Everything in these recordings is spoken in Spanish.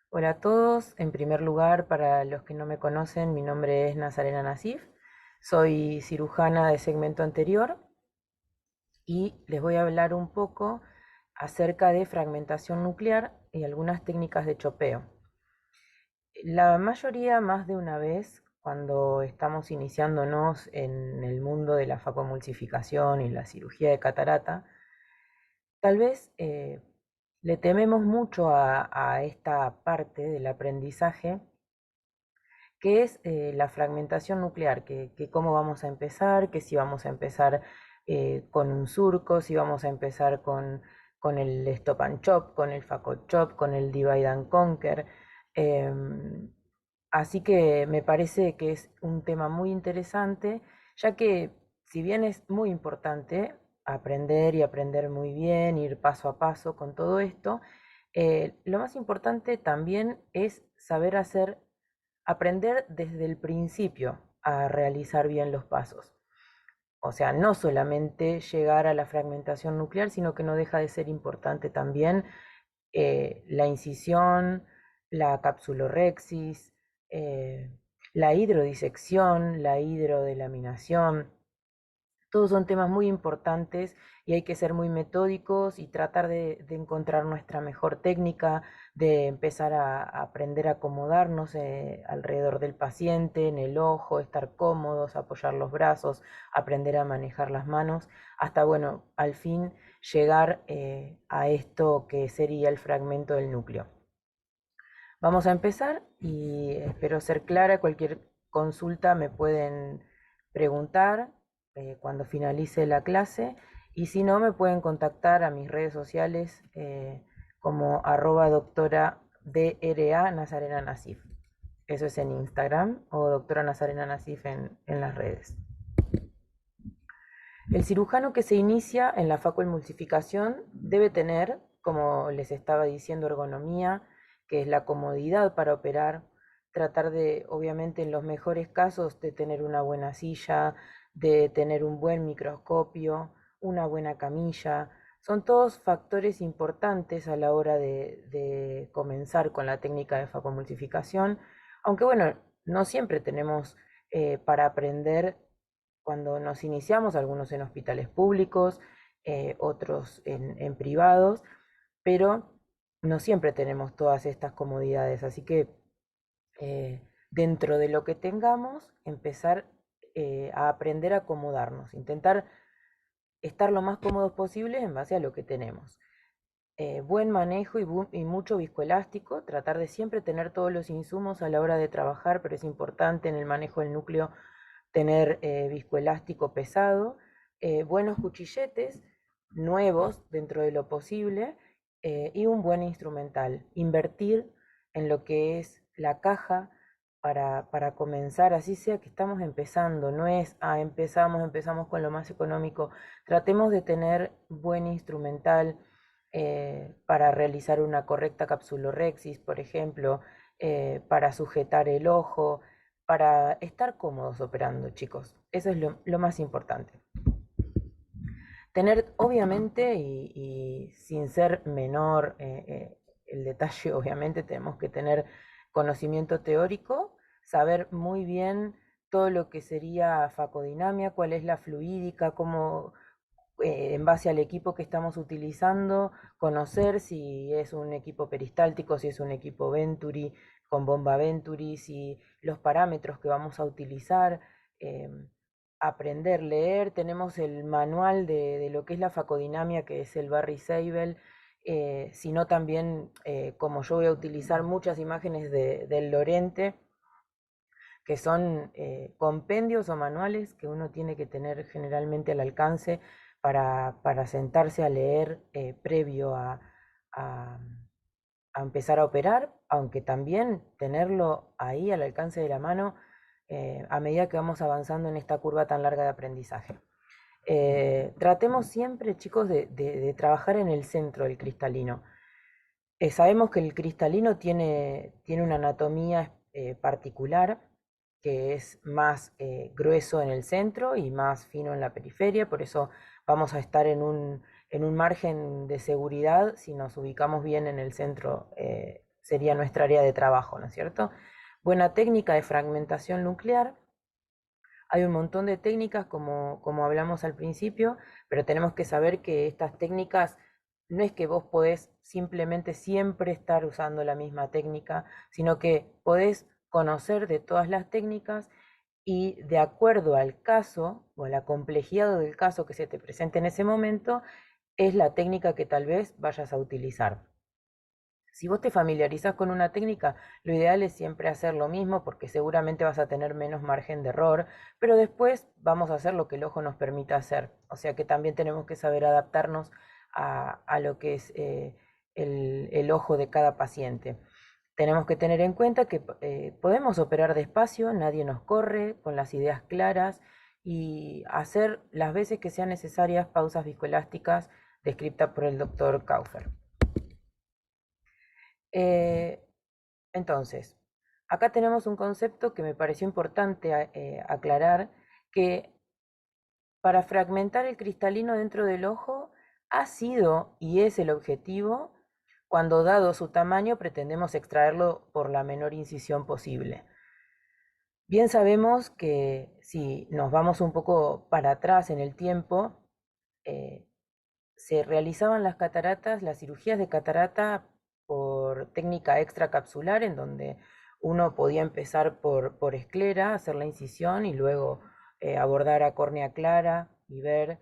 Hola a todos. En primer lugar, para los que no me conocen, mi nombre es Nazarena Nasif. Soy cirujana de segmento anterior y les voy a hablar un poco acerca de fragmentación nuclear y algunas técnicas de chopeo. La mayoría, más de una vez, cuando estamos iniciándonos en el mundo de la facomulsificación y la cirugía de catarata, tal vez le tememos mucho a esta parte del aprendizaje que es la fragmentación nuclear, que cómo vamos a empezar, que si vamos a empezar con un surco, si vamos a empezar con el stop and chop, con el faco chop, con el divide and conquer. Eh, Así que me parece que es un tema muy interesante, ya que si bien es muy importante aprender y aprender muy bien, ir paso a paso con todo esto, lo más importante también es saber aprender desde el principio a realizar bien los pasos. O sea, no solamente llegar a la fragmentación nuclear, sino que no deja de ser importante también la incisión, la capsulorhexis, eh, la hidrodisección, la hidrodelaminación. Todos son temas muy importantes y hay que ser muy metódicos y tratar de encontrar nuestra mejor técnica, de empezar a aprender a acomodarnos alrededor del paciente, en el ojo, estar cómodos, apoyar los brazos, aprender a manejar las manos, hasta, bueno, al fin llegar a esto que sería el fragmento del núcleo. Vamos a empezar y espero ser clara. Cualquier consulta me pueden preguntar cuando finalice la clase y si no me pueden contactar a mis redes sociales como doctora DRA Nazarena Nasif. Eso es en Instagram o doctora Nazarena Nasif en las redes. El cirujano que se inicia en la facoemulsificación debe tener, como les estaba diciendo, ergonomía, que es la comodidad para operar, tratar de, obviamente en los mejores casos, de tener una buena silla, de tener un buen microscopio, una buena camilla. Son todos factores importantes a la hora de comenzar con la técnica de facoemulsificación, aunque bueno, no siempre tenemos para aprender cuando nos iniciamos, algunos en hospitales públicos, otros en privados, pero no siempre tenemos todas estas comodidades, así que dentro de lo que tengamos, empezar a aprender a acomodarnos, intentar estar lo más cómodos posibles en base a lo que tenemos. Buen manejo y mucho viscoelástico, tratar de siempre tener todos los insumos a la hora de trabajar, pero es importante en el manejo del núcleo tener viscoelástico pesado, buenos cuchilletes, nuevos dentro de lo posible, y un buen instrumental. Invertir en lo que es la caja para comenzar, así sea que estamos empezando, no es, empezamos con lo más económico, tratemos de tener buen instrumental para realizar una correcta capsulorhexis, por ejemplo, para sujetar el ojo, para estar cómodos operando, chicos. Eso es lo más importante. Tener, obviamente, y sin ser menor el detalle, obviamente, tenemos que tener conocimiento teórico, saber muy bien todo lo que sería facodinamia, cuál es la fluídica, cómo, en base al equipo que estamos utilizando, conocer si es un equipo peristáltico, si es un equipo Venturi, con bomba Venturi, si los parámetros que vamos a utilizar, eh, aprender, leer, tenemos el manual de lo que es la facodinamia, que es el Barry Seibel, sino también, como yo voy a utilizar muchas imágenes del Lorente, que son compendios o manuales que uno tiene que tener generalmente al alcance para sentarse a leer previo a, a empezar a operar, aunque también tenerlo ahí al alcance de la mano a medida que vamos avanzando en esta curva tan larga de aprendizaje. Tratemos siempre, chicos, de trabajar en el centro del cristalino. Sabemos que el cristalino tiene una anatomía particular, que es más grueso en el centro y más fino en la periferia, por eso vamos a estar en un margen de seguridad si nos ubicamos bien en el centro sería nuestra área de trabajo, ¿no es cierto? Buena técnica de fragmentación nuclear. Hay un montón de técnicas, como hablamos al principio, pero tenemos que saber que estas técnicas no es que vos podés simplemente siempre estar usando la misma técnica, sino que podés conocer de todas las técnicas y de acuerdo al caso o a la complejidad del caso que se te presente en ese momento, es la técnica que tal vez vayas a utilizar. Si vos te familiarizás con una técnica, lo ideal es siempre hacer lo mismo porque seguramente vas a tener menos margen de error, pero después vamos a hacer lo que el ojo nos permita hacer. O sea que también tenemos que saber adaptarnos a lo que es el ojo de cada paciente. Tenemos que tener en cuenta que podemos operar despacio, nadie nos corre, con las ideas claras y hacer las veces que sean necesarias pausas viscoelásticas descritas por el doctor Kaufer. Eh, entonces, acá tenemos un concepto que me pareció importante aclarar, que para fragmentar el cristalino dentro del ojo ha sido y es el objetivo cuando, dado su tamaño, pretendemos extraerlo por la menor incisión posible. Bien sabemos que si nos vamos un poco para atrás en el tiempo, eh, se realizaban las cataratas, las cirugías de catarata por técnica extracapsular, en donde uno podía empezar por esclera, hacer la incisión y luego abordar a córnea clara y ver,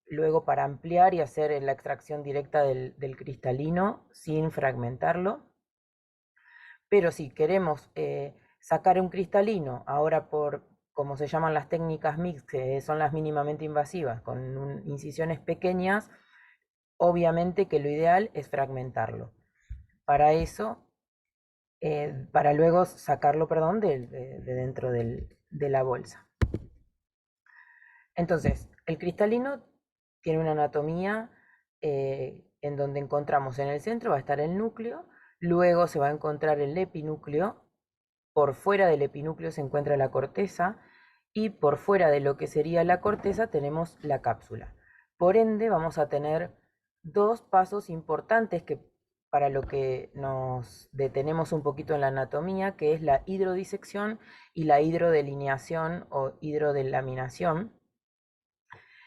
luego para ampliar y hacer la extracción directa del cristalino sin fragmentarlo. Pero si queremos sacar un cristalino, ahora por como se llaman las técnicas mixtas, que son las mínimamente invasivas, con incisiones pequeñas, obviamente que lo ideal es fragmentarlo. Para eso, para luego sacarlo, perdón, de dentro de la bolsa. Entonces, el cristalino tiene una anatomía en donde encontramos en el centro va a estar el núcleo, luego se va a encontrar el epinúcleo, por fuera del epinúcleo se encuentra la corteza y por fuera de lo que sería la corteza tenemos la cápsula. Por ende, vamos a tener dos pasos importantes que para lo que nos detenemos un poquito en la anatomía, que es la hidrodisección y la hidrodelineación o hidrodelaminación.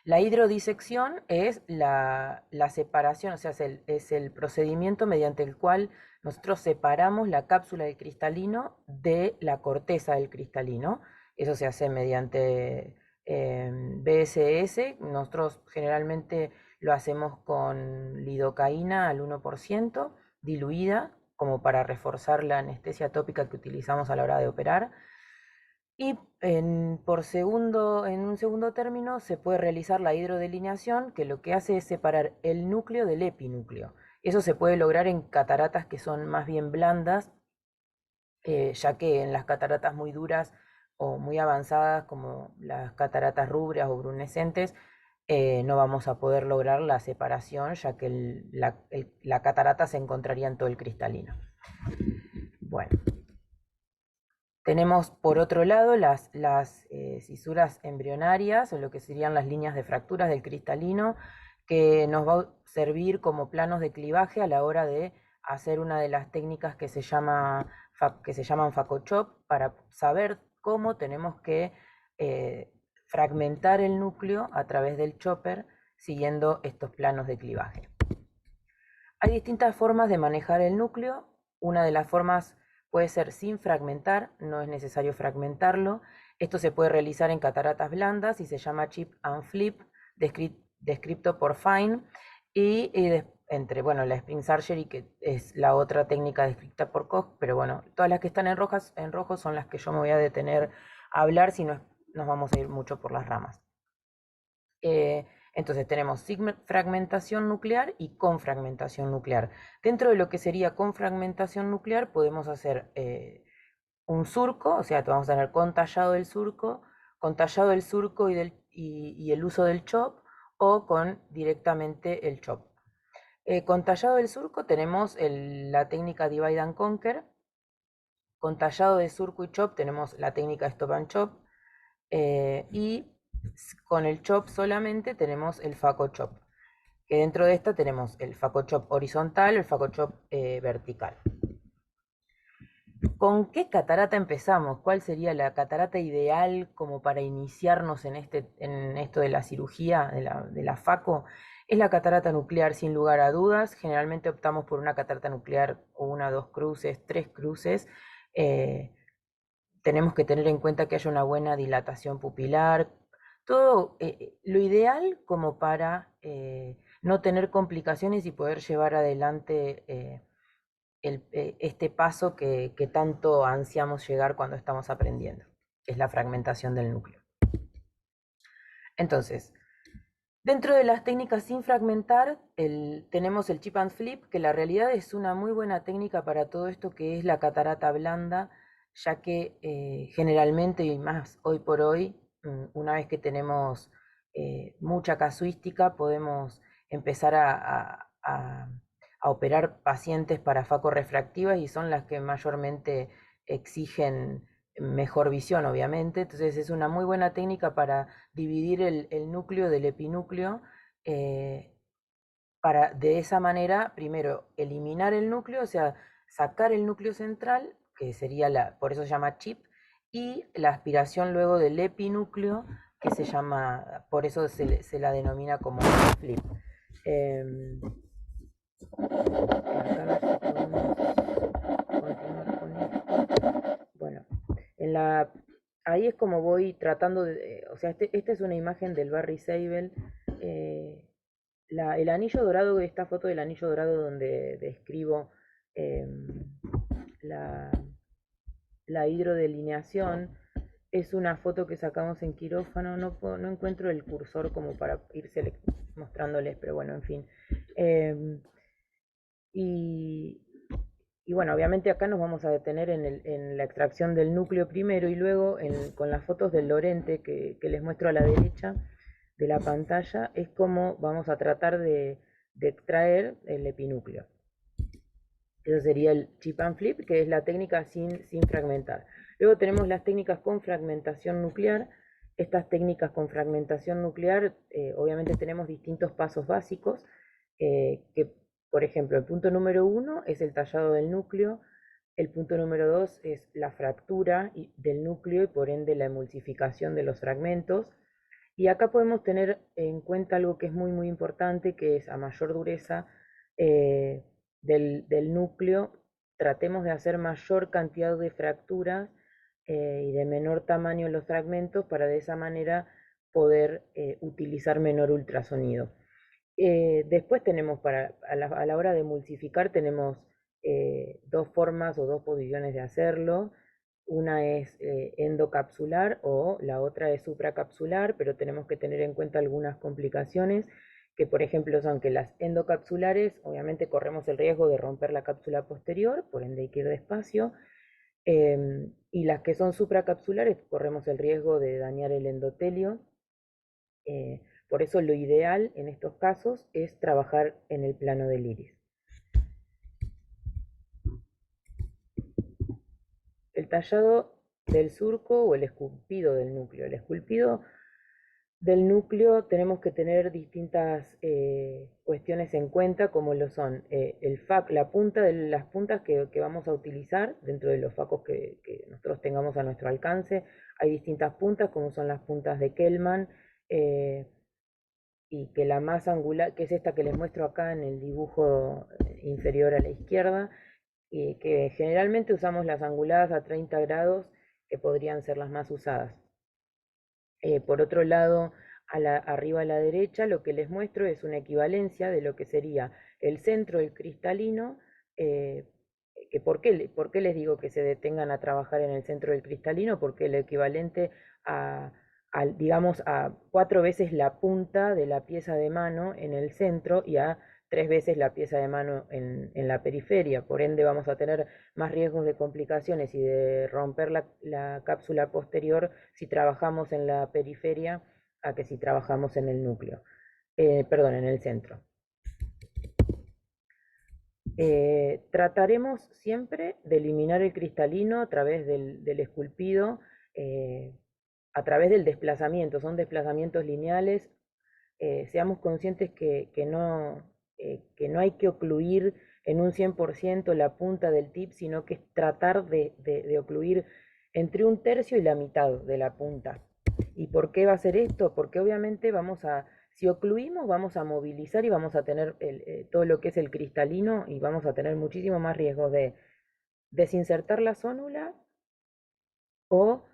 La hidrodisección es la separación, o sea, es el procedimiento mediante el cual nosotros separamos la cápsula del cristalino de la corteza del cristalino. Eso se hace mediante BSS. Nosotros generalmente lo hacemos con lidocaína al 1% diluida, como para reforzar la anestesia tópica que utilizamos a la hora de operar. Y en un segundo término se puede realizar la hidrodelineación, que lo que hace es separar el núcleo del epinúcleo. Eso se puede lograr en cataratas que son más bien blandas, ya que en las cataratas muy duras o muy avanzadas, como las cataratas rúbreas o brunescentes, no vamos a poder lograr la separación, ya que la catarata se encontraría en todo el cristalino. Bueno. Tenemos por otro lado las cisuras embrionarias, o lo que serían las líneas de fracturas del cristalino, que nos va a servir como planos de clivaje a la hora de hacer una de las técnicas que se llaman FACOCHOP, para saber cómo tenemos que fragmentar el núcleo a través del chopper siguiendo estos planos de clivaje. Hay distintas formas de manejar el núcleo. Una de las formas puede ser sin fragmentar, no es necesario fragmentarlo. Esto se puede realizar en cataratas blandas y se llama chip and flip, descrito por Fine, y entre la spring surgery, que es la otra técnica descrita por Koch, pero bueno, todas las que están en rojo son las que yo me voy a detener a hablar, si no nos vamos a ir mucho por las ramas. Entonces tenemos sin fragmentación nuclear y con fragmentación nuclear. Dentro de lo que sería con fragmentación nuclear podemos hacer un surco, o sea, vamos a tener con tallado del surco y el uso del chop, o con directamente el chop. Con tallado del surco tenemos la técnica Divide and Conquer. Con tallado de surco y chop tenemos la técnica Stop and Chop. Y con el chop solamente tenemos el FACOCHOP, que dentro de esta tenemos el Phacochop horizontal, el Phacochop vertical. ¿Con qué catarata empezamos? ¿Cuál sería la catarata ideal como para iniciarnos en esto de la cirugía, de la Phaco? Es la catarata nuclear, sin lugar a dudas. Generalmente optamos por una catarata nuclear o una, dos cruces, tres cruces. Eh, Tenemos que tener en cuenta que haya una buena dilatación pupilar. Todo lo ideal como para no tener complicaciones y poder llevar adelante este paso que tanto ansiamos llegar cuando estamos aprendiendo, que es la fragmentación del núcleo. Entonces, dentro de las técnicas sin fragmentar, tenemos el chip and flip, que la realidad es una muy buena técnica para todo esto que es la catarata blanda, ya que generalmente, y más hoy por hoy, una vez que tenemos mucha casuística, podemos empezar a operar pacientes para facorrefractivas y son las que mayormente exigen mejor visión, obviamente. Entonces es una muy buena técnica para dividir el núcleo del epinúcleo, eh, para de esa manera, primero, eliminar el núcleo, o sea, sacar el núcleo central, que sería por eso se llama chip, y la aspiración luego del epinúcleo, que se llama, por eso se la denomina como flip. Acá a ver si podemos continuar con esto. Bueno, en la, ahí es como voy tratando de, o sea, esta es una imagen del Barry Seibel. El anillo dorado, esta foto del anillo dorado donde describo eh, la, la hidrodelineación, es una foto que sacamos en quirófano. No encuentro el cursor como para ir mostrándoles, pero bueno, en fin. Eh, y, y bueno, obviamente acá nos vamos a detener en la extracción del núcleo primero y luego con las fotos del lorente que les muestro a la derecha de la pantalla, es como vamos a tratar de extraer el epinúcleo. Eso sería el chip and flip, que es la técnica sin fragmentar. Luego tenemos las técnicas con fragmentación nuclear. Estas técnicas con fragmentación nuclear, obviamente tenemos distintos pasos básicos, que por ejemplo, el punto número 1 es el tallado del núcleo, el punto número 2 es la fractura del núcleo y por ende la emulsificación de los fragmentos. Y acá podemos tener en cuenta algo que es muy muy importante, que es a mayor dureza del núcleo, tratemos de hacer mayor cantidad de fracturas y de menor tamaño los fragmentos para de esa manera poder utilizar menor ultrasonido. Después tenemos a la hora de emulsificar tenemos dos formas o dos posiciones de hacerlo. Una es endocapsular o la otra es supracapsular, pero tenemos que tener en cuenta algunas complicaciones que por ejemplo son que las endocapsulares obviamente corremos el riesgo de romper la cápsula posterior, por ende hay que ir despacio, y las que son supracapsulares corremos el riesgo de dañar el endotelio. Por eso lo ideal en estos casos es trabajar en el plano del iris. El tallado del surco o el esculpido del núcleo. El esculpido del núcleo tenemos que tener distintas cuestiones en cuenta, como lo son las puntas que vamos a utilizar dentro de los facos que nosotros tengamos a nuestro alcance. Hay distintas puntas, como son las puntas de Kellman, y que la más angular, que es esta que les muestro acá en el dibujo inferior a la izquierda, y que generalmente usamos las anguladas a 30 grados, que podrían ser las más usadas. Por otro lado, arriba a la derecha, lo que les muestro es una equivalencia de lo que sería el centro del cristalino, que por qué les digo que se detengan a trabajar en el centro del cristalino, porque el equivalente digamos, a 4 veces la punta de la pieza de mano en el centro y a 3 veces la pieza de mano en la periferia. Por ende vamos a tener más riesgos de complicaciones y de romper la cápsula posterior si trabajamos en la periferia a que si trabajamos en el núcleo, perdón, en el centro. Trataremos siempre de eliminar el cristalino a través del esculpido, a través del desplazamiento. Son desplazamientos lineales. seamos conscientes que no hay que ocluir en un 100% la punta del tip, sino que es tratar de ocluir entre un tercio y la mitad de la punta. ¿Y por qué va a ser esto? Porque obviamente si ocluimos, vamos a movilizar y vamos a tener todo lo que es el cristalino y vamos a tener muchísimo más riesgos de desinsertar la zónula o,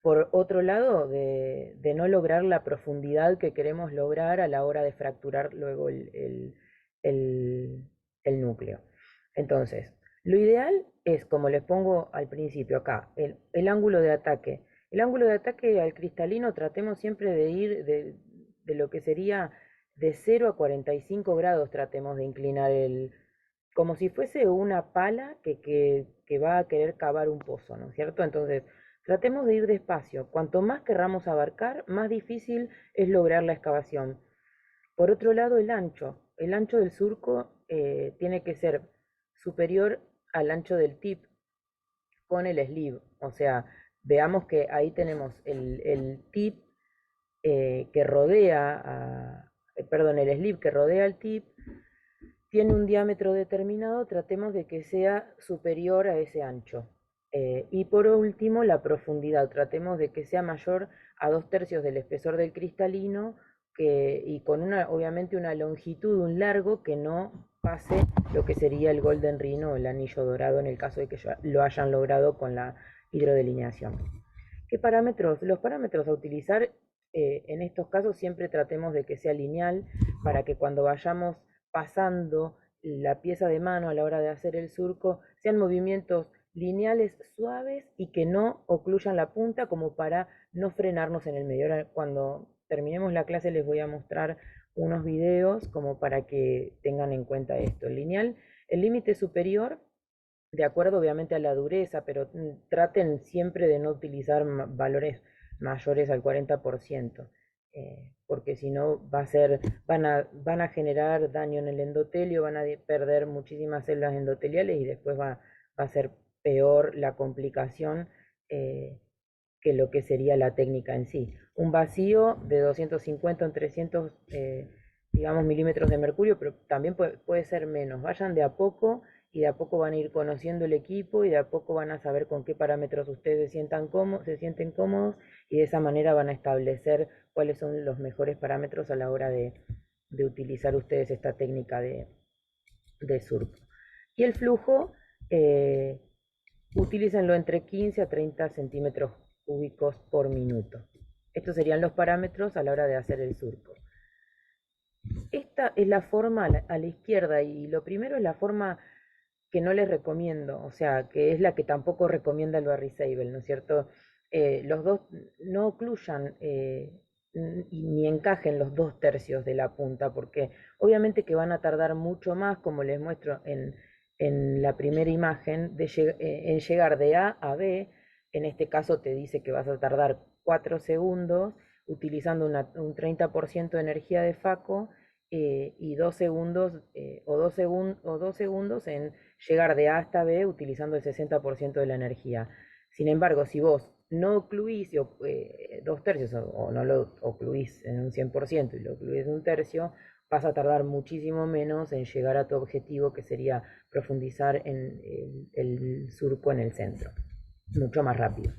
por otro lado, de no lograr la profundidad que queremos lograr a la hora de fracturar luego el- el núcleo. Entonces, lo ideal es, como les pongo al principio acá, el ángulo de ataque. El ángulo de ataque al cristalino tratemos siempre de ir de lo que sería de 0 a 45 grados, tratemos de inclinar como si fuese una pala que va a querer cavar un pozo, ¿no es cierto? Entonces, tratemos de ir despacio. Cuanto más querramos abarcar, más difícil es lograr la excavación. Por otro lado, el ancho. El ancho del surco tiene que ser superior al ancho del tip con el sleeve. O sea, veamos que ahí tenemos el tip que rodea perdón, el sleeve que rodea el tip tiene un diámetro determinado, tratemos de que sea superior a ese ancho. Y por último, la profundidad, tratemos de que sea mayor a 2/3 del espesor del cristalino y con obviamente una longitud, un largo que no pase lo que sería el golden ring o el anillo dorado en el caso de que lo hayan logrado con la hidrodelineación. ¿Qué parámetros? Los parámetros a utilizar en estos casos siempre tratemos de que sea lineal para que cuando vayamos pasando la pieza de mano a la hora de hacer el surco sean movimientos lineales suaves y que no ocluyan la punta como para no frenarnos en el medio. Ahora, cuando terminemos la clase les voy a mostrar unos videos como para que tengan en cuenta esto. El lineal, el límite superior de acuerdo obviamente a la dureza, pero traten siempre de no utilizar valores mayores al 40%, porque si no van a generar daño en el endotelio, van a perder muchísimas células endoteliales y después va a ser peor la complicación que lo que sería la técnica en sí. Un vacío de 250 en 300, digamos, milímetros de mercurio, pero también puede ser menos. Vayan de a poco y de a poco van a ir conociendo el equipo y de a poco van a saber con qué parámetros ustedes se sienten cómodos y de esa manera van a establecer cuáles son los mejores parámetros a la hora de utilizar ustedes esta técnica de surco. Y el flujo, utilícenlo entre 15 a 30 centímetros cúbicos por minuto. Estos serían los parámetros a la hora de hacer el surco. Esta es la forma a la izquierda y lo primero es la forma que no les recomiendo, o sea, que es la que tampoco recomienda el Barry Sable, ¿no es cierto? Los dos no ocluyan ni encajen los 2/3 de la punta, porque obviamente que van a tardar mucho más, como les muestro en la primera imagen, en llegar de A a B. En este caso te dice que vas a tardar 4 segundos utilizando un 30% de energía de FACO y 2 segundos o 2 segundos en llegar de A hasta B utilizando el 60% de la energía. Sin embargo, si vos no ocluís 2/3 o no lo ocluís en un 100% y lo ocluís en un tercio, vas a tardar muchísimo menos en llegar a tu objetivo, que sería profundizar en el surco en el centro, mucho más rápido.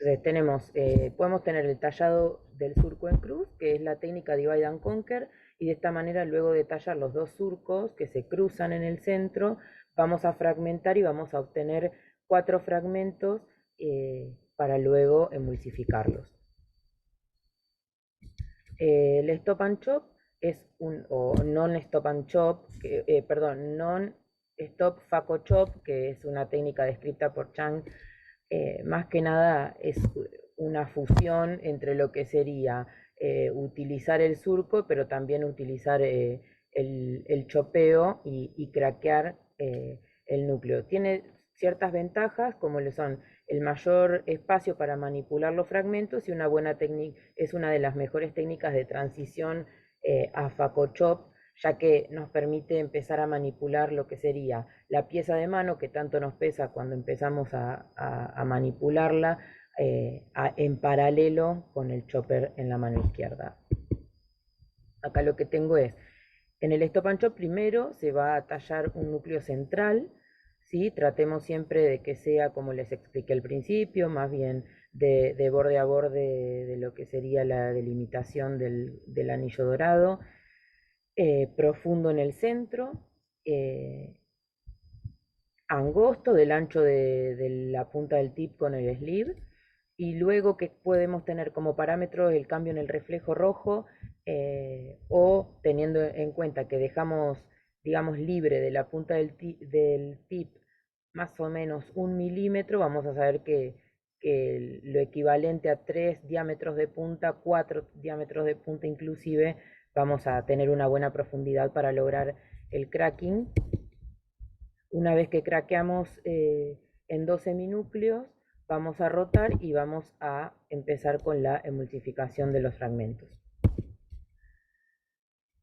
Entonces podemos tener el tallado del surco en cruz, que es la técnica Divide and Conquer, y de esta manera luego de tallar los dos surcos que se cruzan en el centro, vamos a fragmentar y vamos a obtener 4 fragmentos para luego emulsificarlos. El stop and chop es o non-stop and chop, perdón, non-stop Faco chop, que es una técnica descrita por Chang. Más que nada es una fusión entre lo que sería utilizar el surco, pero también utilizar el chopeo y craquear el núcleo. Tiene ciertas ventajas, como le son el mayor espacio para manipular los fragmentos y una buena técnica, es una de las mejores técnicas de transición a FacoChop, ya que nos permite empezar a manipular lo que sería la pieza de mano que tanto nos pesa cuando empezamos a manipularla en paralelo con el chopper en la mano izquierda. Acá lo que tengo es, en el Stop and Shop primero se va a tallar un núcleo central, ¿sí? Tratemos siempre de que sea, como les expliqué al principio, más bien de borde a borde de lo que sería la delimitación del anillo dorado, profundo en el centro, eh, angosto del ancho de la punta del tip con el sleeve, y luego que podemos tener como parámetro el cambio en el reflejo rojo, o teniendo en cuenta que dejamos, digamos, libre de la punta del tip más o menos 1 milímetro, vamos a saber que lo equivalente a 3 diámetros de punta, 4 diámetros de punta inclusive, vamos a tener una buena profundidad para lograr el cracking. Una vez que craqueamos en 12 minúcleos, vamos a rotar y vamos a empezar con la emulsificación de los fragmentos.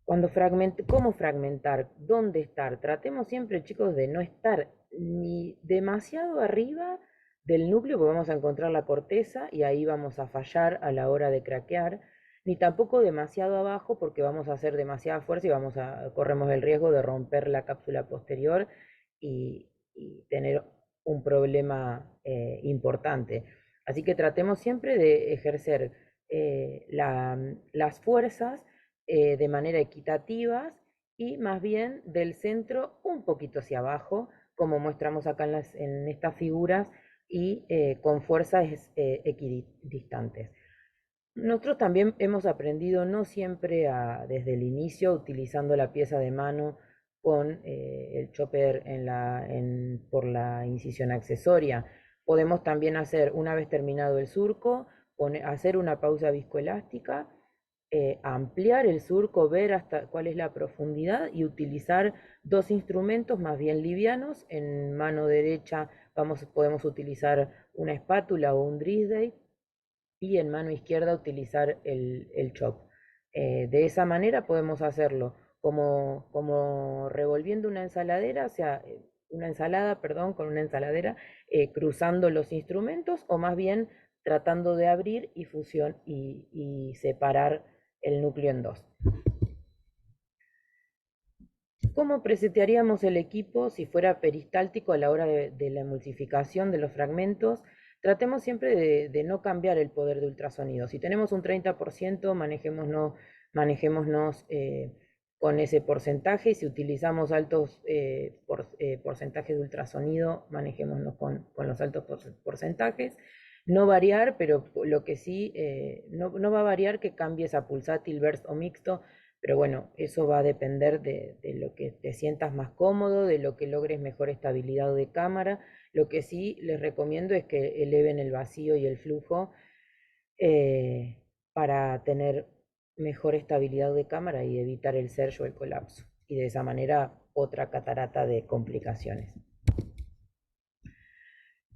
¿Cómo fragmentar? ¿Dónde estar? Tratemos siempre, chicos, de no estar ni demasiado arriba del núcleo, porque vamos a encontrar la corteza y ahí vamos a fallar a la hora de craquear, ni tampoco demasiado abajo, porque vamos a hacer demasiada fuerza y corremos el riesgo de romper la cápsula posterior y tener un problema importante. Así que tratemos siempre de ejercer las fuerzas de manera equitativas y más bien del centro un poquito hacia abajo, como mostramos acá en estas figuras, y con fuerzas equidistantes. Nosotros también hemos aprendido no siempre desde el inicio utilizando la pieza de mano con el chopper por la incisión accesoria. Podemos también hacer, una vez terminado el surco, hacer una pausa viscoelástica, ampliar el surco, ver hasta cuál es la profundidad y utilizar dos instrumentos más bien livianos. En mano derecha podemos utilizar una espátula o un Drisday, y en mano izquierda utilizar el chop. De esa manera podemos hacerlo como revolviendo una ensaladera, o sea, una ensalada, perdón, con una ensaladera, cruzando los instrumentos, o más bien tratando de abrir y separar el núcleo en dos. ¿Cómo presetearíamos el equipo si fuera peristáltico a la hora de la emulsificación de los fragmentos? Tratemos siempre de no cambiar el poder de ultrasonido. Si tenemos un 30%, manejémonos con ese porcentaje, y si utilizamos altos porcentajes de ultrasonido, manejémonos con los altos porcentajes. No variar, pero lo que sí, no va a variar que cambies a pulsátil, burst o mixto, pero bueno, eso va a depender de lo que te sientas más cómodo, de lo que logres mejor estabilidad de cámara. Lo que sí les recomiendo es que eleven el vacío y el flujo para tener mejor estabilidad de cámara y evitar el surge o el colapso. Y de esa manera otra catarata de complicaciones.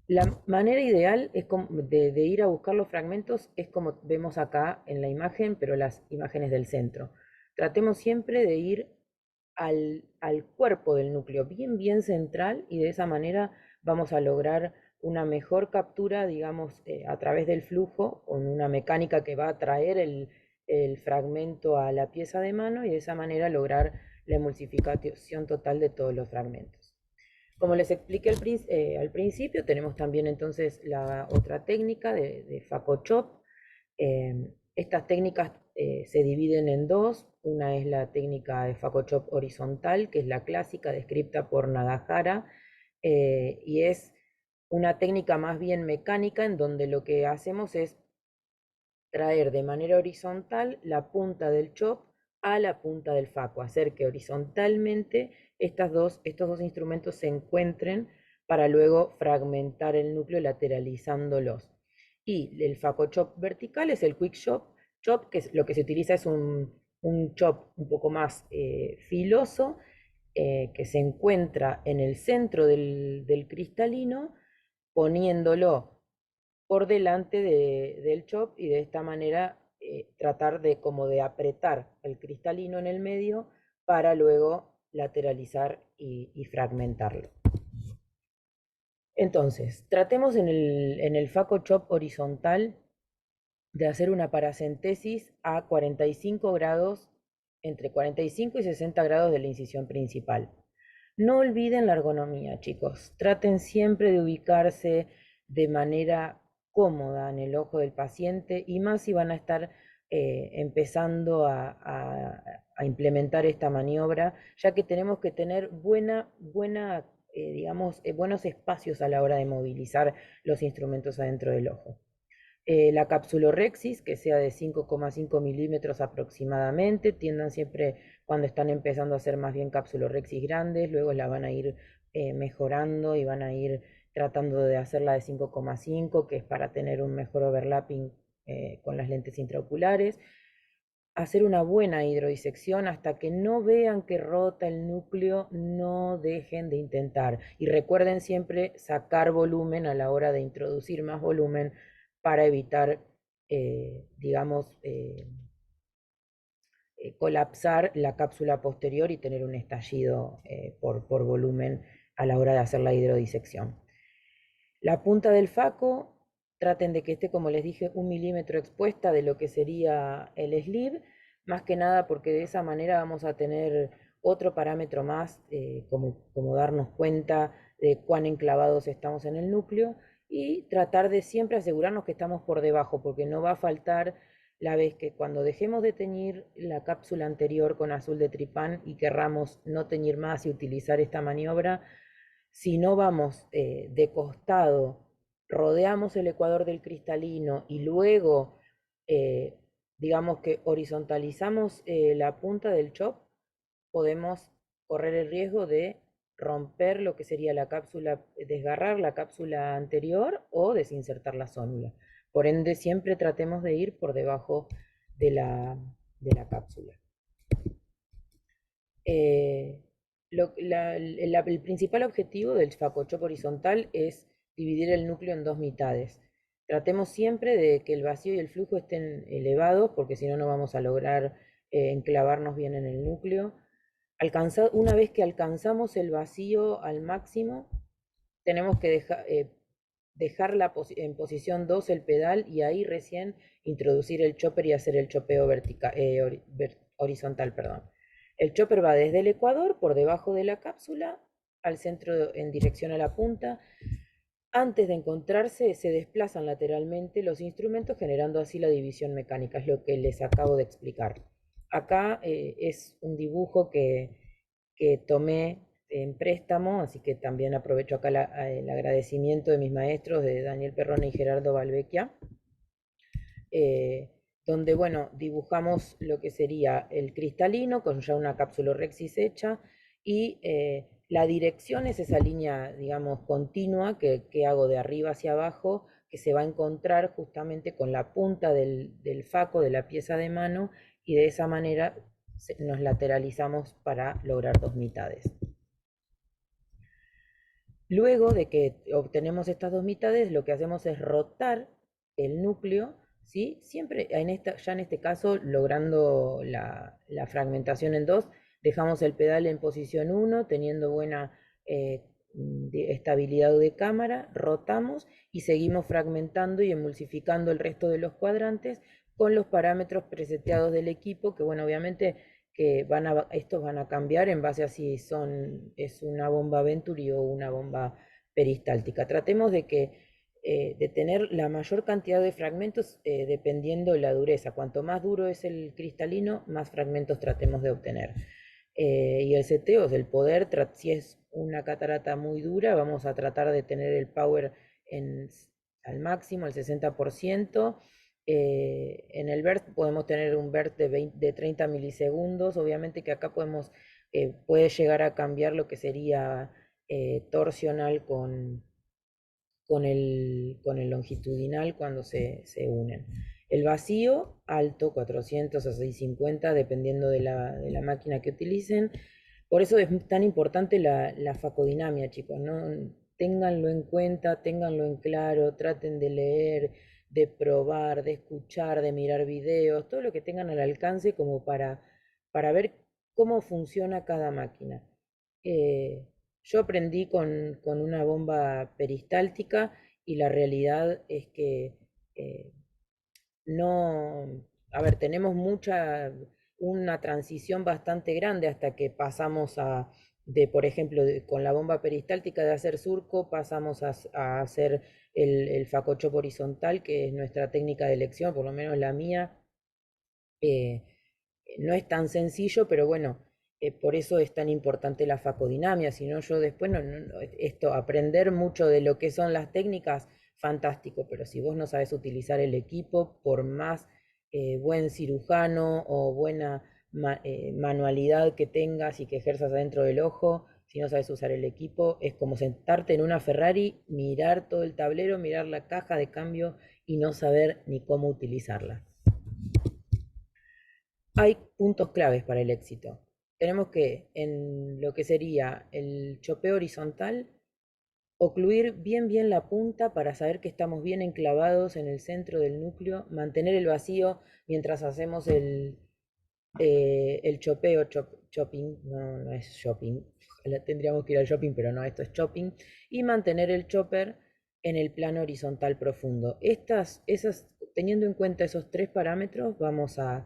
La manera ideal de ir a buscar los fragmentos es como vemos acá en la imagen, pero las imágenes del centro. Tratemos siempre de ir al cuerpo del núcleo, bien central, y de esa manera vamos a lograr una mejor captura, digamos, a través del flujo, con una mecánica que va a traer el fragmento a la pieza de mano, y de esa manera lograr la emulsificación total de todos los fragmentos. Como les expliqué al principio, tenemos también entonces la otra técnica de Fako Chop. Estas técnicas se dividen en dos. Una es la técnica de Fako Chop horizontal, que es la clásica descrita por Nagahara, y es una técnica más bien mecánica, en donde lo que hacemos es traer de manera horizontal la punta del chop a la punta del faco, hacer que horizontalmente estos dos instrumentos se encuentren para luego fragmentar el núcleo lateralizándolos. Y el faco chop vertical es el quick chop, que lo que se utiliza es un chop un poco más filoso, que se encuentra en el centro del cristalino, poniéndolo por delante del chop, y de esta manera tratar como de apretar el cristalino en el medio para luego lateralizar y fragmentarlo. Entonces, tratemos en el Fako Chop horizontal de hacer una paracentesis a 45 grados entre 45 y 60 grados de la incisión principal. No olviden la ergonomía, chicos. Traten siempre de ubicarse de manera cómoda en el ojo del paciente y más si van a estar empezando a implementar esta maniobra, ya que tenemos que tener digamos, buenos espacios a la hora de movilizar los instrumentos adentro del ojo. La capsulorhexis, que sea de 5,5 milímetros aproximadamente, tiendan siempre cuando están empezando a hacer más bien capsulorhexis grandes, luego la van a ir mejorando y van a ir tratando de hacerla de 5,5, que es para tener un mejor overlapping con las lentes intraoculares. Hacer una buena hidrodisección hasta que no vean que rota el núcleo, no dejen de intentar. Y recuerden siempre sacar volumen a la hora de introducir más volumen para evitar, digamos, colapsar la cápsula posterior y tener un estallido por volumen a la hora de hacer la hidrodisección. La punta del faco, traten de que esté, como les dije, 1 milímetro expuesta de lo que sería el sleeve, más que nada porque de esa manera vamos a tener otro parámetro más, como darnos cuenta de cuán enclavados estamos en el núcleo y tratar de siempre asegurarnos que estamos por debajo, porque no va a faltar la vez que cuando dejemos de teñir la cápsula anterior con azul de tripán y querramos no teñir más y utilizar esta maniobra, si no vamos de costado, rodeamos el ecuador del cristalino y luego, eh, digamos que horizontalizamos la punta del chop, podemos correr el riesgo de romper lo que sería la cápsula, desgarrar la cápsula anterior o desinsertar la zónula. Por ende, siempre tratemos de ir por debajo de la cápsula. Eh, el principal objetivo del facochop horizontal es dividir el núcleo en dos mitades. Tratemos siempre de que el vacío y el flujo estén elevados, porque si no, no vamos a lograr enclavarnos bien en el núcleo. Una vez que alcanzamos el vacío al máximo, tenemos que dejar en posición 2 el pedal y ahí recién introducir el chopper y hacer el chopeo horizontal. Perdón. El chopper va desde el ecuador, por debajo de la cápsula, al centro en dirección a la punta. Antes de encontrarse, se desplazan lateralmente los instrumentos, generando así la división mecánica, es lo que les acabo de explicar. Acá es un dibujo que tomé en préstamo, así que también aprovecho acá el agradecimiento de mis maestros, de Daniel Perrone y Gerardo Balvecchia, donde, bueno, dibujamos lo que sería el cristalino con ya una capsulorhexis hecha y la dirección es esa línea, digamos, continua que hago de arriba hacia abajo, que se va a encontrar justamente con la punta del faco de la pieza de mano y de esa manera nos lateralizamos para lograr dos mitades. Luego de que obtenemos estas dos mitades, lo que hacemos es rotar el núcleo, ¿sí? Siempre ya en este caso, logrando la fragmentación en dos, dejamos el pedal en posición 1, teniendo buena estabilidad de cámara, rotamos y seguimos fragmentando y emulsificando el resto de los cuadrantes con los parámetros preseteados del equipo, que bueno, obviamente que estos van a cambiar en base a si es una bomba Venturi o una bomba peristáltica. Tratemos de tener la mayor cantidad de fragmentos dependiendo la dureza. Cuanto más duro es el cristalino, más fragmentos tratemos de obtener. Y el seteo, el poder, si es una catarata muy dura, vamos a tratar de tener el power al máximo, el 60%. En el BERT podemos tener un BERT de 30 milisegundos. Obviamente que acá puede llegar a cambiar lo que sería torsional con el longitudinal cuando se unen. El vacío alto, 400 a 650, dependiendo de la máquina que utilicen. Por eso es tan importante la facodinamia, chicos, ¿no? Ténganlo en cuenta, ténganlo en claro, traten de leer, de probar, de escuchar, de mirar videos, todo lo que tengan al alcance como para ver cómo funciona cada máquina. Yo aprendí con una bomba peristáltica y la realidad es que no, a ver, tenemos una transición bastante grande hasta que pasamos por ejemplo, con la bomba peristáltica de hacer surco, pasamos a hacer el facochop horizontal, que es nuestra técnica de elección, por lo menos la mía. Eh, no es tan sencillo, pero bueno, por eso es tan importante la facodinamia, si no yo después esto, aprender mucho de lo que son las técnicas, fantástico, pero si vos no sabes utilizar el equipo, por más buen cirujano o buena manualidad que tengas y que ejerzas adentro del ojo, si no sabes usar el equipo, es como sentarte en una Ferrari, mirar todo el tablero, mirar la caja de cambio y no saber ni cómo utilizarla. Hay puntos claves para el éxito. Tenemos que, en lo que sería el chopeo horizontal, ocluir bien la punta para saber que estamos bien enclavados en el centro del núcleo, mantener el vacío mientras hacemos el chopeo, chopping, no es shopping, tendríamos que ir al shopping, pero no, esto es chopping, y mantener el chopper en el plano horizontal profundo. Teniendo en cuenta esos tres parámetros, vamos a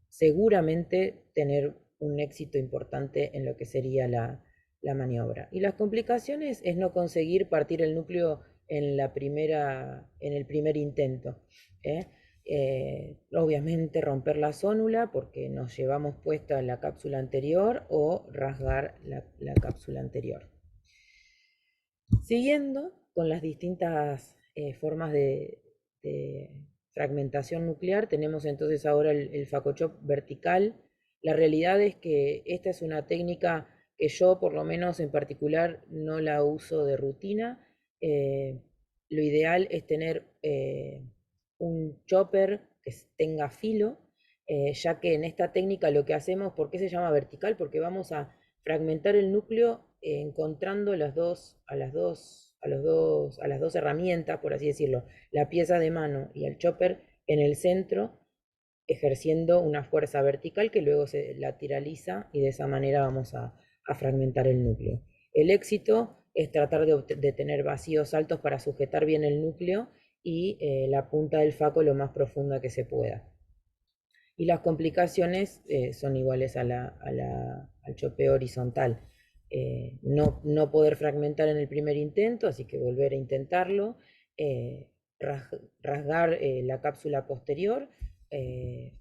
seguramente tener un éxito importante en lo que sería la maniobra. Y las complicaciones es no conseguir partir el núcleo en el primer intento. ¿Eh? Obviamente romper la zónula porque nos llevamos puesta la cápsula anterior o rasgar la cápsula anterior. Siguiendo con las distintas formas de fragmentación nuclear, tenemos entonces ahora el facochop vertical. La realidad es que esta es una técnica que yo, por lo menos en particular, no la uso de rutina. Lo ideal es tener un chopper que tenga filo, ya que en esta técnica lo que hacemos, ¿por qué se llama vertical? Porque vamos a fragmentar el núcleo encontrando a las dos herramientas, por así decirlo, la pieza de mano y el chopper en el centro, ejerciendo una fuerza vertical que luego se lateraliza y de esa manera vamos a fragmentar el núcleo. El éxito es tratar de tener vacíos altos para sujetar bien el núcleo y la punta del faco lo más profunda que se pueda. Y las complicaciones son iguales al chopeo horizontal. No poder fragmentar en el primer intento, así que volver a intentarlo, rasgar la cápsula posterior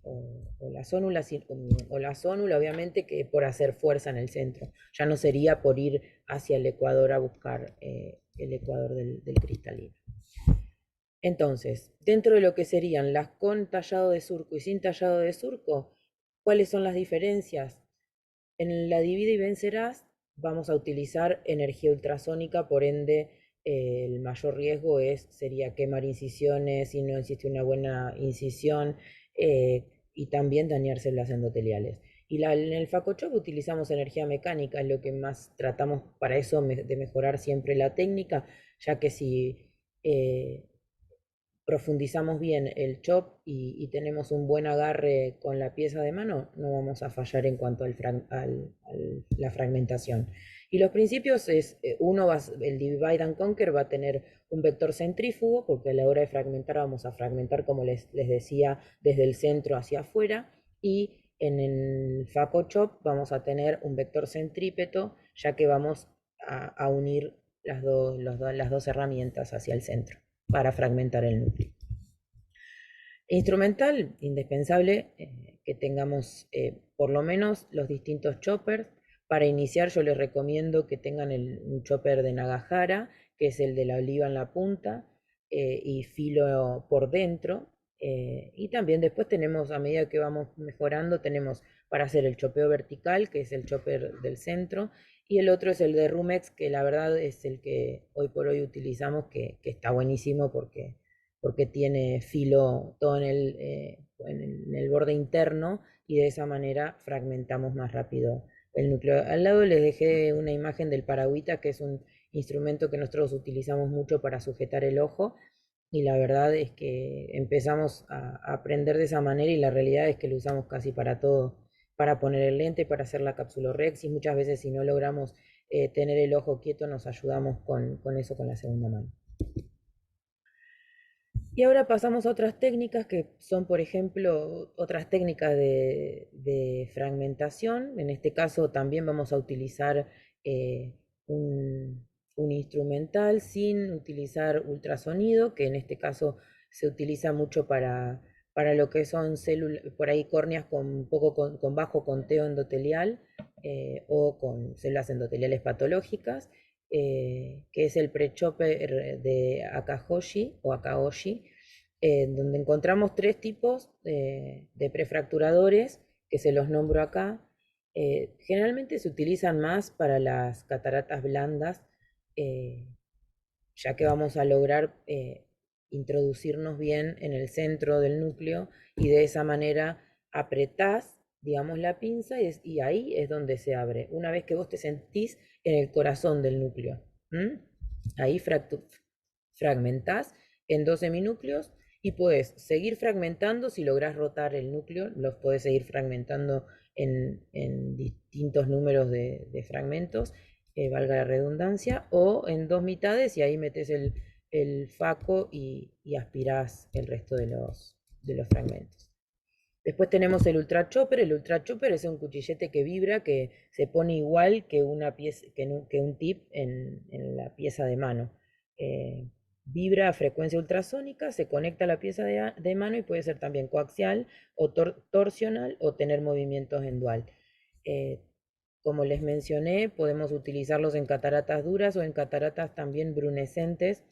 o la zónula, obviamente, que por hacer fuerza en el centro. Ya no sería por ir hacia el ecuador a buscar el ecuador del cristalino. Entonces, dentro de lo que serían las con tallado de surco y sin tallado de surco, ¿cuáles son las diferencias? En la divide y vencerás vamos a utilizar energía ultrasónica, por ende el mayor riesgo sería quemar incisiones si no existe una buena incisión y también dañarse las endoteliales. Y en el facochop utilizamos energía mecánica, es lo que más tratamos para eso de mejorar siempre la técnica, ya que si profundizamos bien el chop y tenemos un buen agarre con la pieza de mano, no vamos a fallar en cuanto la fragmentación. Y los principios es, el divide and conquer va a tener un vector centrífugo, porque a la hora de fragmentar vamos a fragmentar, como les decía, desde el centro hacia afuera, y en el facochop vamos a tener un vector centrípeto, ya que vamos a unir las dos herramientas hacia el centro para fragmentar el núcleo. Instrumental, indispensable que tengamos por lo menos los distintos choppers. Para iniciar yo les recomiendo que tengan un chopper de Nagahara, que es el de la oliva en la punta y filo por dentro. Y también después tenemos, a medida que vamos mejorando, tenemos para hacer el chopeo vertical, que es el chopper del centro, y el otro es el de Rumex, que la verdad es el que hoy por hoy utilizamos, que está buenísimo porque tiene filo todo en el borde interno y de esa manera fragmentamos más rápido el núcleo. Al lado les dejé una imagen del paragüita, que es un instrumento que nosotros utilizamos mucho para sujetar el ojo, y la verdad es que empezamos a aprender de esa manera y la realidad es que lo usamos casi para todo, para poner el lente, para hacer la cápsulorhexis. Muchas veces si no logramos tener el ojo quieto nos ayudamos con eso con la segunda mano. Y ahora pasamos a otras técnicas que son, por ejemplo, otras técnicas de fragmentación. En este caso también vamos a utilizar eh, un instrumental sin utilizar ultrasonido, que en este caso se utiliza mucho para lo que son células, por ahí córneas con, con bajo conteo endotelial o con células endoteliales patológicas, que es el pre-chopper de Akahoshi o Akaoshi, donde encontramos tres tipos de prefracturadores, que se los nombro acá. Generalmente se utilizan más para las cataratas blandas, eh, ya que vamos a lograr introducirnos bien en el centro del núcleo y de esa manera apretás, digamos, la pinza y ahí es donde se abre. Una vez que vos te sentís en el corazón del núcleo, ¿m? Ahí fragmentás en 12 minúcleos y puedes seguir fragmentando si lográs rotar el núcleo, los podés seguir fragmentando en distintos números de fragmentos, valga la redundancia, o en dos mitades y ahí metes el faco y aspirás el resto de los fragmentos. Después tenemos el Ultra Chopper. El Ultra Chopper es un cuchillete que vibra, que se pone igual que, una pieza, que un tip en la pieza de mano. Eh, Vibra a frecuencia ultrasónica, se conecta a la pieza de mano y puede ser también coaxial o torsional o tener movimientos en dual. Eh, Como les mencioné, podemos utilizarlos en cataratas duras o en cataratas también brunescentes.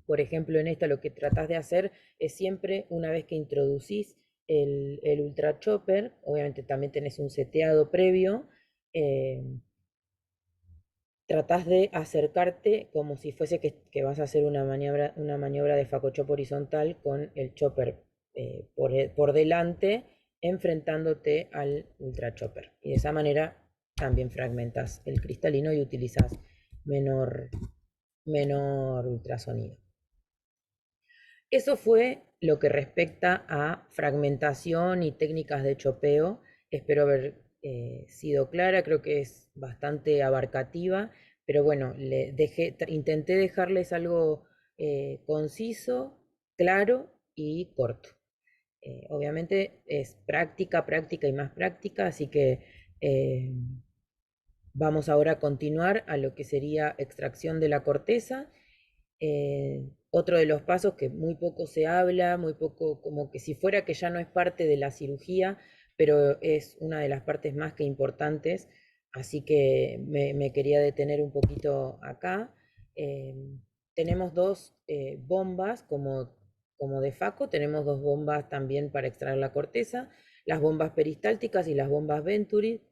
Por ejemplo, en esta lo que tratás de hacer es siempre, una vez que introducís el Ultra Chopper, obviamente también tenés un seteado previo, eh, tratás de acercarte como si fuese que vas a hacer una maniobra de facochop horizontal con el chopper por delante, enfrentándote al Ultra Chopper. Y de esa manera también fragmentas el cristalino y utilizas menor, menor ultrasonido. Eso fue lo que respecta a fragmentación y técnicas de chopeo. Espero haber sido clara, creo que es bastante abarcativa, pero bueno, intenté dejarles algo conciso, claro y corto. Obviamente es práctica, práctica y más práctica, así que eh, vamos ahora a continuar a lo que sería extracción de la corteza. Otro de los pasos que muy poco se habla, muy poco, como que si fuera que ya no es parte de la cirugía, pero es una de las partes más que importantes, así que me quería detener un poquito acá. Eh, Tenemos dos bombas como de Faco, tenemos dos bombas también para extraer la corteza, las bombas peristálticas y las bombas Venturi.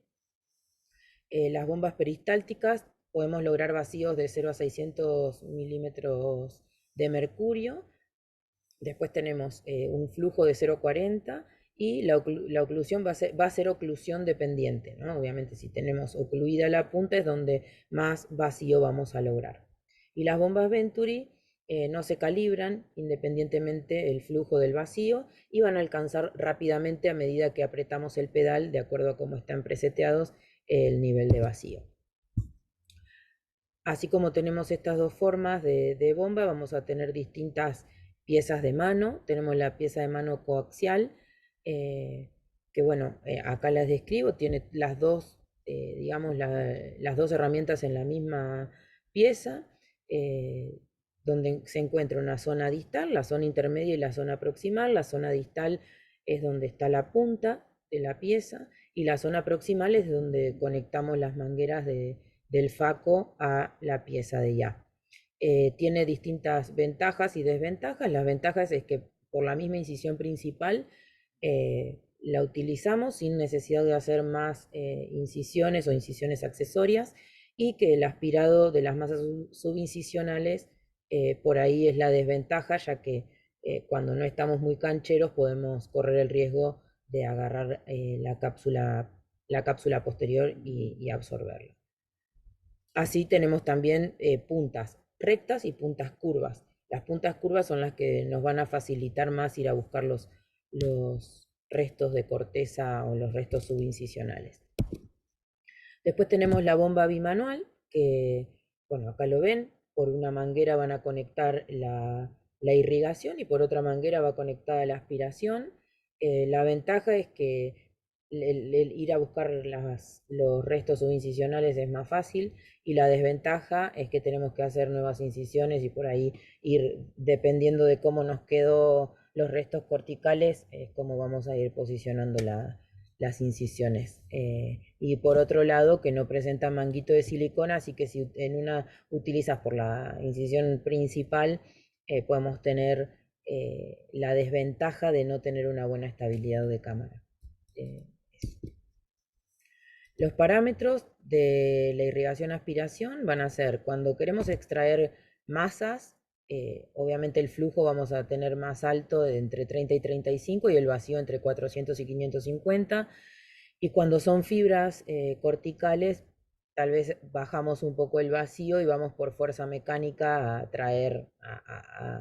Las bombas peristálticas podemos lograr vacíos de 0 a 600 milímetros de mercurio. Después tenemos un flujo de 0,40 y la oclusión va a ser oclusión dependiente, ¿no? Obviamente si tenemos ocluida la punta es donde más vacío vamos a lograr. Y las bombas Venturi no se calibran independientemente el flujo del vacío y van a alcanzar rápidamente a medida que apretamos el pedal, de acuerdo a cómo están preseteados, el nivel de vacío. Así como tenemos estas dos formas de bomba, vamos a tener distintas piezas de mano. Tenemos la pieza de mano coaxial, eh, que bueno, acá las describo, tiene las dos, digamos, las dos herramientas en la misma pieza, eh, donde se encuentra una zona distal, la zona intermedia y la zona proximal. La zona distal es donde está la punta de la pieza y la zona proximal es donde conectamos las mangueras del faco a la pieza de ya. Tiene distintas ventajas y desventajas. Las ventajas es que por la misma incisión principal la utilizamos sin necesidad de hacer más incisiones o incisiones accesorias y que el aspirado de las masas subincisionales por ahí es la desventaja, ya que cuando no estamos muy cancheros podemos correr el riesgo de agarrar la cápsula posterior y absorberla. Así tenemos también puntas rectas y puntas curvas. Las puntas curvas son las que nos van a facilitar más ir a buscar los restos de corteza o los restos subincisionales. Después tenemos la bomba bimanual, que, bueno, acá lo ven, por una manguera van a conectar la irrigación y por otra manguera va conectada a la aspiración. La ventaja es que el ir a buscar los restos subincisionales es más fácil, y la desventaja es que tenemos que hacer nuevas incisiones y por ahí ir, dependiendo de cómo nos quedó los restos corticales, es cómo vamos a ir posicionando las incisiones. Y por otro lado, que no presenta manguito de silicona, así que si en una utilizas por la incisión principal, podemos tener la desventaja de no tener una buena estabilidad de cámara. Los parámetros de la irrigación-aspiración van a ser cuando queremos extraer masas, obviamente el flujo vamos a tener más alto de entre 30 y 35 y el vacío entre 400 y 550. Y cuando son fibras corticales, tal vez bajamos un poco el vacío y vamos por fuerza mecánica a traer,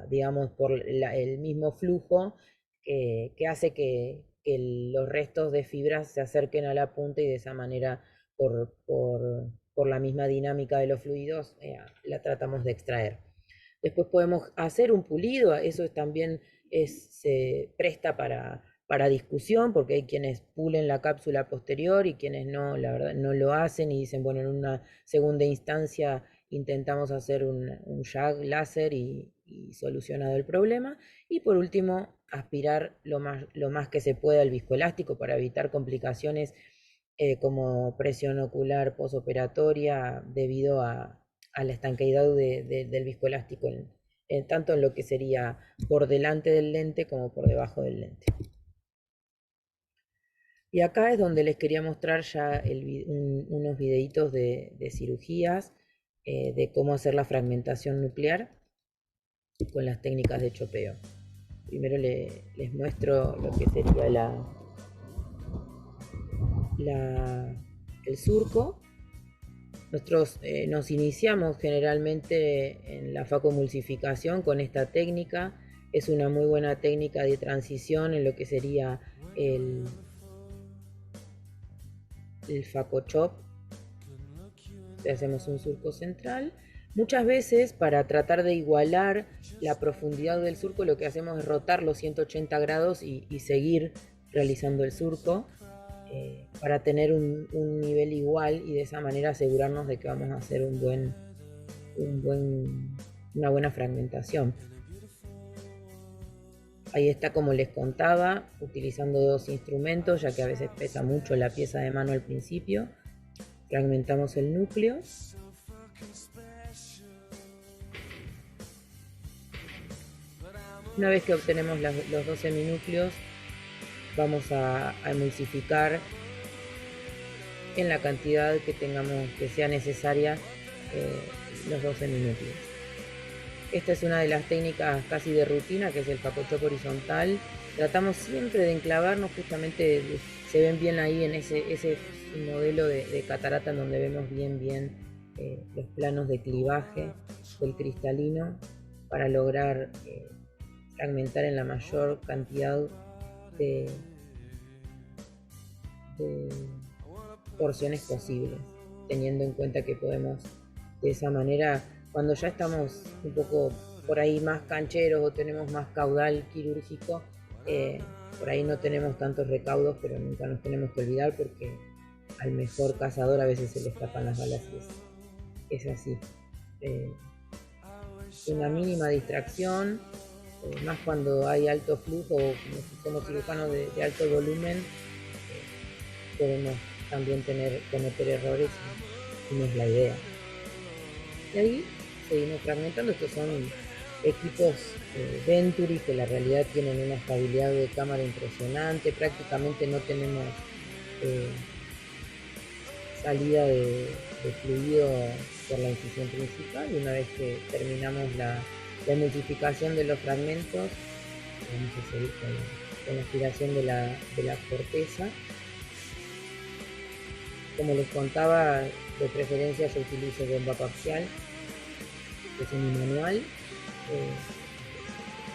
digamos, por el mismo flujo que hace que los restos de fibras se acerquen a la punta y de esa manera, por la misma dinámica de los fluidos, la tratamos de extraer. Después podemos hacer un pulido, eso también se presta para discusión, porque hay quienes pulen la cápsula posterior y quienes no, la verdad, no lo hacen y dicen, bueno, en una segunda instancia intentamos hacer un JAG láser y solucionado el problema. Y por último, aspirar lo más que se pueda el viscoelástico para evitar complicaciones como presión ocular posoperatoria debido a la estanqueidad del viscoelástico, tanto en lo que sería por delante del lente como por debajo del lente. Y acá es donde les quería mostrar ya unos videitos de cirugías, de cómo hacer la fragmentación nuclear con las técnicas de chopeo. Primero les muestro lo que sería el surco. Nosotros nos iniciamos generalmente en la facomulsificación con esta técnica. Es una muy buena técnica de transición en lo que sería el facochop. Hacemos un surco central. Muchas veces, para tratar de igualar la profundidad del surco, lo que hacemos es rotar los 180 grados y seguir realizando el surco para tener un nivel igual y de esa manera asegurarnos de que vamos a hacer una buena fragmentación. Ahí está, como les contaba, utilizando dos instrumentos, ya que a veces pesa mucho la pieza de mano al principio. Fragmentamos el núcleo. Una vez que obtenemos los 12 minúcleos, vamos a emulsificar en la cantidad que sea necesaria los 12 minúcleos. Esta es una de las técnicas casi de rutina, que es el facochop horizontal. Tratamos siempre de enclavarnos, justamente se ven bien ahí en ese modelo de catarata en donde vemos bien los planos de clivaje del cristalino para lograr fragmentar en la mayor cantidad de porciones posibles, teniendo en cuenta que podemos de esa manera, cuando ya estamos un poco por ahí más cancheros o tenemos más caudal quirúrgico, por ahí no tenemos tantos recaudos, pero nunca nos tenemos que olvidar, porque al mejor cazador a veces se le escapan las balas, y es así. Una mínima distracción, más cuando hay alto flujo, como si somos cirujanos de alto volumen, podemos también cometer errores y no es la idea. Y ahí seguimos fragmentando. Estos son equipos Venturi que la realidad tienen una estabilidad de cámara impresionante. Prácticamente no tenemos salida de fluido por la incisión principal. Y una vez que terminamos la emulsificación de los fragmentos, vamos a seguir con la aspiración de la corteza. Como les contaba, de preferencia yo utilizo bomba parcial, que es un manual.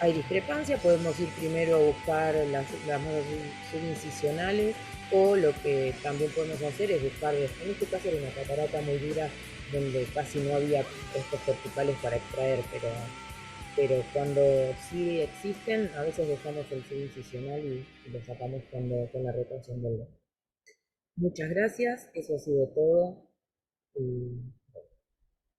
Hay discrepancia, podemos ir primero a buscar las masas subincisionales, o lo que también podemos hacer es buscar, en este caso era una catarata muy dura donde casi no había restos corticales para extraer, pero pero cuando sí existen, a veces dejamos el sello incisional y lo sacamos con la retención del dedo. Muchas gracias, eso ha sido todo.